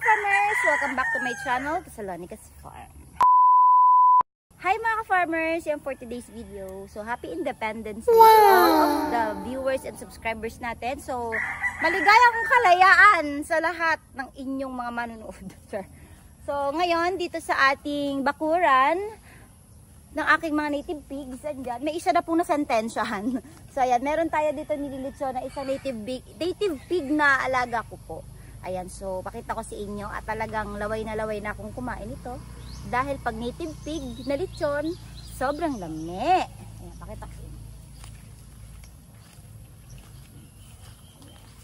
ka-farmers! Welcome back to my channel, Thessalonica's Farm. Hi mga ka-farmers! Yan for today's video. So, happy Independence Day to all of the viewers and subscribers natin. So, maligayang kalayaan sa lahat ng inyong mga manunood. So, ngayon, dito sa ating bakuran ng aking mga native pigs, andyan, may isa na pong nasentensyahan. So, ayan, meron tayo dito nililitso na isang native pig na alaga ko po. Ayan, so, pakita ko sa inyo at talagang laway na akong kumain ito. Dahil pag native pig na lechon, sobrang lami. Ayan, pakita ko sa inyo.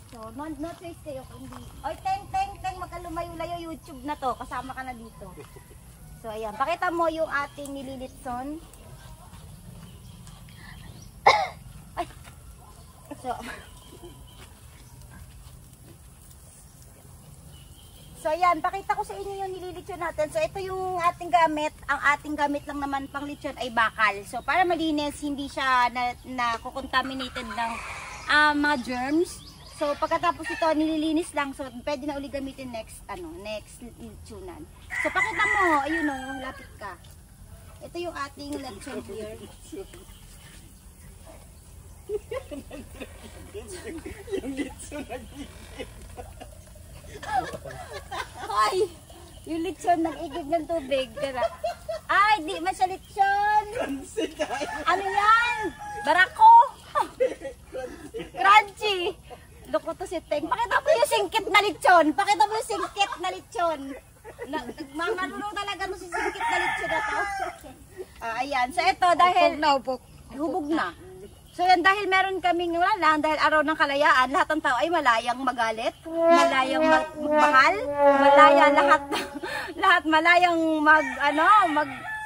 So, no choice kayo kung hindi. Oy, teng, magkalumayo-layo YouTube na to. Kasama ka na dito. So, ayan. Pakita mo yung ating nililitson. Ay! So, ayan. Pakita ko sa inyo yung nililitson natin. So, ito yung ating gamit. Ang ating gamit lang naman pang lechon ay bakal. So, para malinis, hindi siya na-contaminated ng mga germs. So, pagkatapos ito, nililinis lang. So, pwede na uli gamitin next lechonan. So, pakita mo. Ayun o, lapit ka. Ito yung ating lechon here. Yung lechon nag-igib. Ay! Yung lechon nag-igib ng tubig. Ay, di man siya lechon. Ano yan? Barako. Crunchy. Loko to si Teng. Pakita mo yung singkit na lechon. Pakita mo yung singkit na lechon. Marunong talaga mo si singkit na lechon na to. Ayan. So ito dahil hubog na. So yan dahil meron kaming wala lang dahil araw ng kalayaan, lahat ng tao ay malayang magalit, malayang magmahal, malaya lahat malayang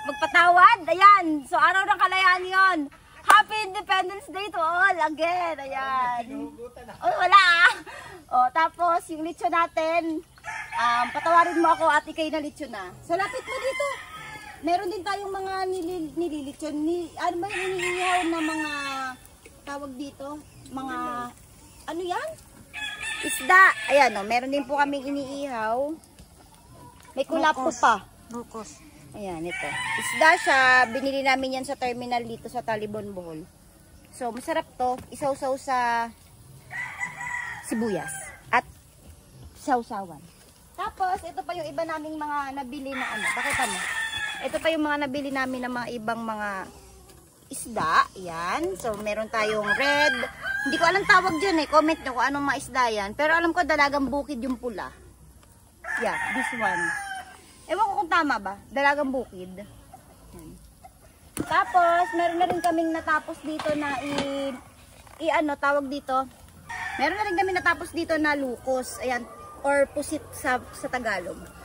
magpatawad. Ayan. So araw ng kalayaan 'yon. Happy Independence Day to all again. Ayan. Oh, wala ah. Oh, tapos yung lechon natin, patawarin mo ako ate kayo na lechon na. So lapit mo dito. Meron din tayong mga nililechon. Ano ba yung iniihaw na mga tawag dito? Mga, ano yan? Isda. Ayan o, meron din po kaming iniihaw. May kulapo pa. Bukos. Ayan, ito. Isda siya. Binili namin yan sa terminal dito sa Talibon, Bohol. So, masarap to. Isaw-saw sa sibuyas. At sausawan. Tapos, ito pa yung iba naming mga nabili na ano. Pakita mo. Ito pa yung mga nabili namin ng mga ibang mga isda. Ayan. So, meron tayong red. Hindi ko alam tawag dyan eh. Comment nyo kung anong mga isda yan. Pero alam ko dalagang bukid yung pula. Yeah, this one. Ewan ko kung tama ba. Dalagang bukid. Ayan. Tapos, meron na rin kaming natapos dito na tawag dito. Meron na rin kami natapos dito na lukos. Ayan. Or pusit sa Tagalog.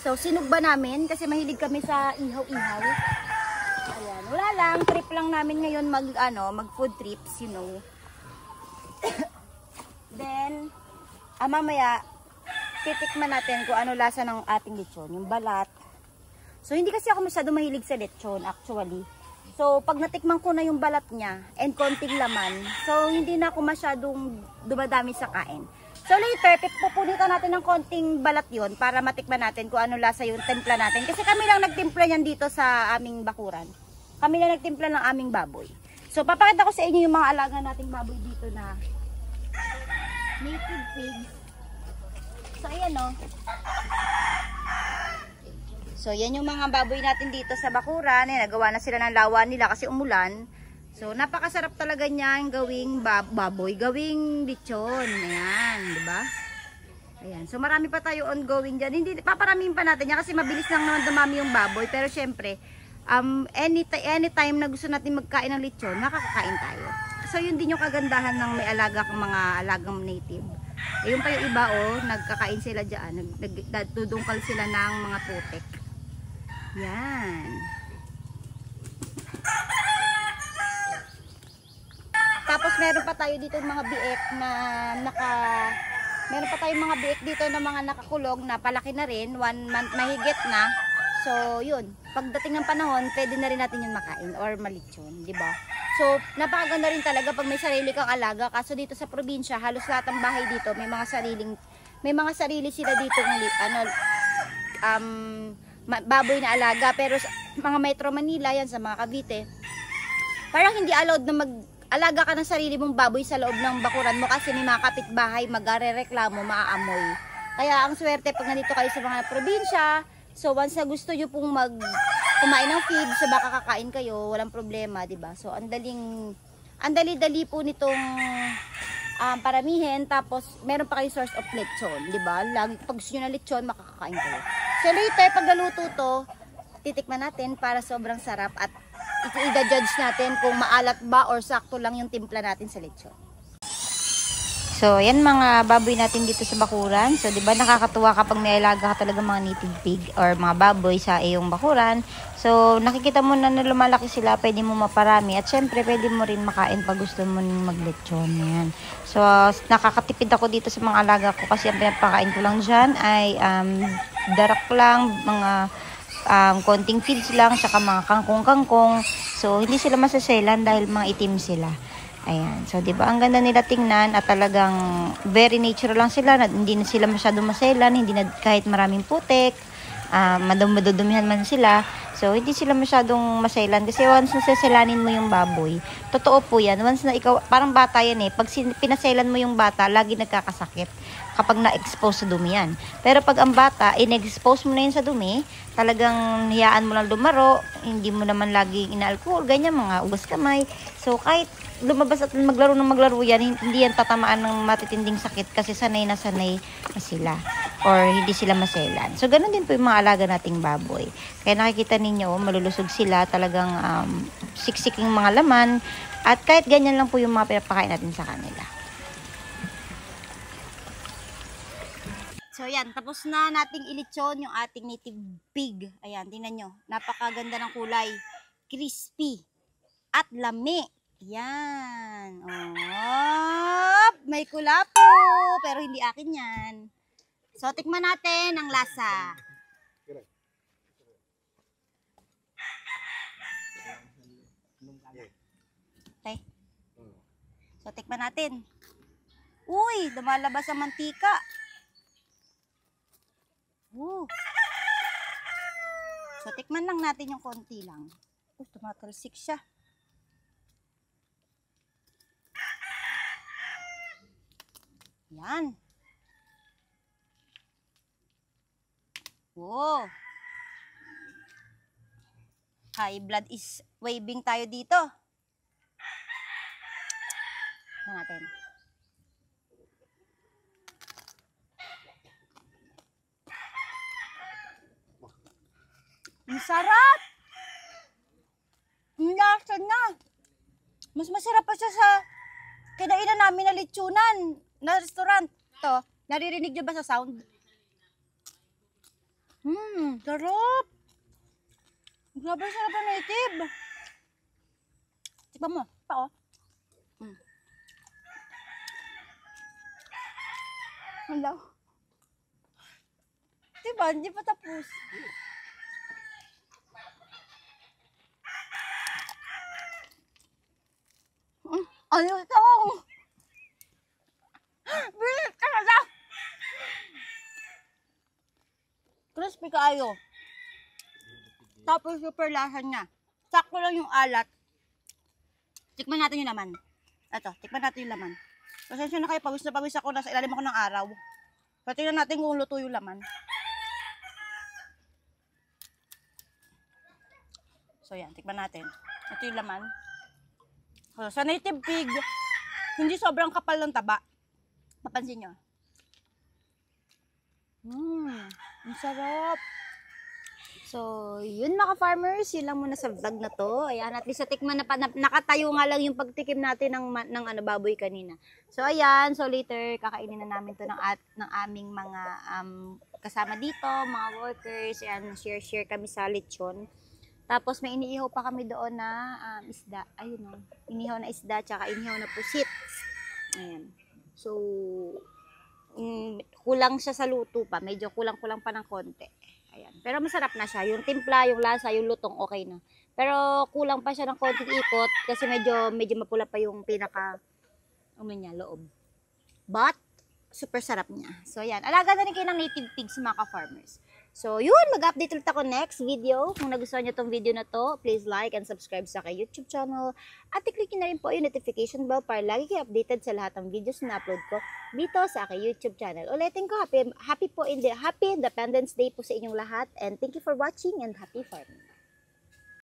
So, sinugba namin kasi mahilig kami sa ihaw-ihaw. Ayan. Wala lang. Trip lang namin ngayon mag food trips, you know. Then, mamaya, titikman natin kung ano lasa ng ating lechon. Yung balat. So, hindi kasi ako masyado mahilig sa lechon, actually. So, pag natikman ko na yung balat niya, and konting laman, so, hindi na ako masyadong dumadami sa kain. So later, pupunitan natin ng konting balat yon para matikman natin kung ano lasa yung timpla natin. Kasi kami lang nagtimpla yan dito sa aming bakuran. Kami lang nagtimpla ng aming baboy. So papakita ko sa inyo yung mga alaga nating baboy dito na native pigs. So ayan o. So yan yung mga baboy natin dito sa bakuran. Nagawa na sila ng lawan nila kasi umulan. So, napakasarap talaga niyang gawing baboy, gawing lechon. Ayan, di ba? Ayan. So, marami pa tayo ongoing dyan. Hindi, paparamihin pa natin yan kasi mabilis lang naman dumami yung baboy. Pero, syempre, anytime na gusto natin magkain ng lechon, makakakain tayo. So, yun din yung kagandahan ng may alaga kang mga alagang native. Yung pa yung iba, nagkakain sila dyan. Nagdudungkal sila ng mga putek. Yan. Tapos meron pa tayo dito mga biek na meron pa tayong mga biek dito na mga nakakulog na palaki na rin, 1 month mahigit na. So, yun. Pagdating ng panahon, pwede na rin natin yun makain or malitsyon, di ba? So, napakaganda rin talaga pag may sarili kang alaga. Kaso dito sa probinsya, halos lahat ng bahay dito may mga sariling may mga sarili sila dito baboy na alaga. Pero sa mga Metro Manila, yan sa mga Cavite, parang hindi allowed na mag-alaga ka ng sarili mong baboy sa loob ng bakuran mo kasi may mga kapitbahay magre-reklamo, maaamoy. Kaya ang swerte pag nandito kayo sa mga probinsya, so once na gusto nyo pong kumain ng feed, so baka kakain kayo, walang problema, 'di ba? So ang dali-dali po nitong paramihin, tapos meron pa kayo source of lechon, 'di ba? Lagi pag gusto nyo na lechon, makakakain kayo. So later pag naluto to, titikman natin para sobrang sarap at i-judge natin kung maalat ba or sakto lang yung timpla natin sa lechon. So, yan mga baboy natin dito sa bakuran. So, 'di ba nakakatuwa kapag may alaga ka talaga mga native pig or mga baboy sa iyong bakuran. So, nakikita mo na lumalaki sila, pwede mo maparami at syempre pwede mo rin makain pag gusto mo maglechon. Yan. So, nakakatipid ako dito sa mga alaga ko kasi ang pinapakain ko lang diyan ay darak lang, mga konting feeds lang, saka mga kangkong-kangkong. So, hindi sila masaselan dahil mga itim sila. Ayan. So, di ba ang ganda nila tingnan at talagang very natural lang sila. Hindi na sila masyadong maselan, hindi na kahit maraming putik, madudumihan man sila. So, hindi sila masyadong maselan kasi once na seselanin mo yung baboy, totoo po yan. Once na ikaw, parang bata yan eh. Pag pinaselan mo yung bata, lagi nagkakasakit kapag na-expose sa dumi yan. Pero pag ang bata, in-expose mo na yun sa dumi, talagang hiyaan mo lang lumaro, hindi mo naman laging ina-alcohol, ganyan, mga ugas kamay. So, kahit lumabas at maglaro yan, hindi yan tatamaan ng matitinding sakit kasi sanay na sila or hindi sila maselan. So, ganun din po yung mga alaga nating baboy. Kaya nakikita ninyo, malulusog sila, talagang siksik yung mga laman at kahit ganyan lang po yung mga pinapakain natin sa kanila. So, yan. Tapos na nating ilitsyon yung ating native pig. Ayan, tingnan nyo. Napakaganda ng kulay. Crispy. At lami. Yan. Oh, may kulapo. Pero hindi akin yan. So, tikman natin ang lasa. Okay. So, tikman natin. Uy, lumalabas ang mantika. So, tikman lang natin yung konti lang. Tumatalsik siya. Yan. Wow. High blood is waving tayo dito. Tignan natin. Ang sarap! Ang lasa na! Mas masarap pa siya sa kinainan namin na lechonan na restaurant. To, naririnig niyo ba sa sound? Sarap! Grabe sarap na native. Tikman mo, pa oh. Hello. Diba, hindi pa tapos. Ano ito? Bilis ka na! Crispy kaayo. Tapos super lasa niya. Sakto lang yung alat. Tikman natin yung laman. Ito, tikman natin yung laman. Pasensya na kayo, pawis na pawis ako. Nasa ilalim ako ng araw. So, tingnan natin kung luto yung laman. So, yan. Tikman natin. Ito yung laman. So, sa native pig, hindi sobrang kapal ng taba. Mapansin nyo. Ang sarap. So, yun mga farmers, yun lang muna sa vlog na to. Ayan, at least sa tikman na nakatayo nga lang yung pagtikim natin ng baboy kanina. So, ayan, so later kakainin na namin to ng aming mga kasama dito, mga workers. Ayan, share kami sa lechon. Tapos may iniihaw pa kami doon na isda. Ayun o, inihaw na isda, tsaka inihaw na pusit. Ayan. So, kulang siya sa luto pa. Medyo kulang-kulang pa ng konti. Ayan. Pero masarap na siya. Yung timpla, yung lasa, yung lutong, okay na. Pero kulang pa siya ng konting ikot kasi medyo mapula pa yung pinaka niya, loob. But, Super sarap niya. So, yan. Alaga na rin kayo ng native pigs mga ka-farmers. So, yun. Mag-update ulit ako next video. Kung nagustuhan nyo tong video na to, please like and subscribe sa aking YouTube channel. At i-click nyo na rin po yung notification bell para lagi kayo updated sa lahat ng videos na upload ko dito sa aking YouTube channel. Ulitin ko, happy Independence Day po sa inyong lahat. And thank you for watching and happy farming.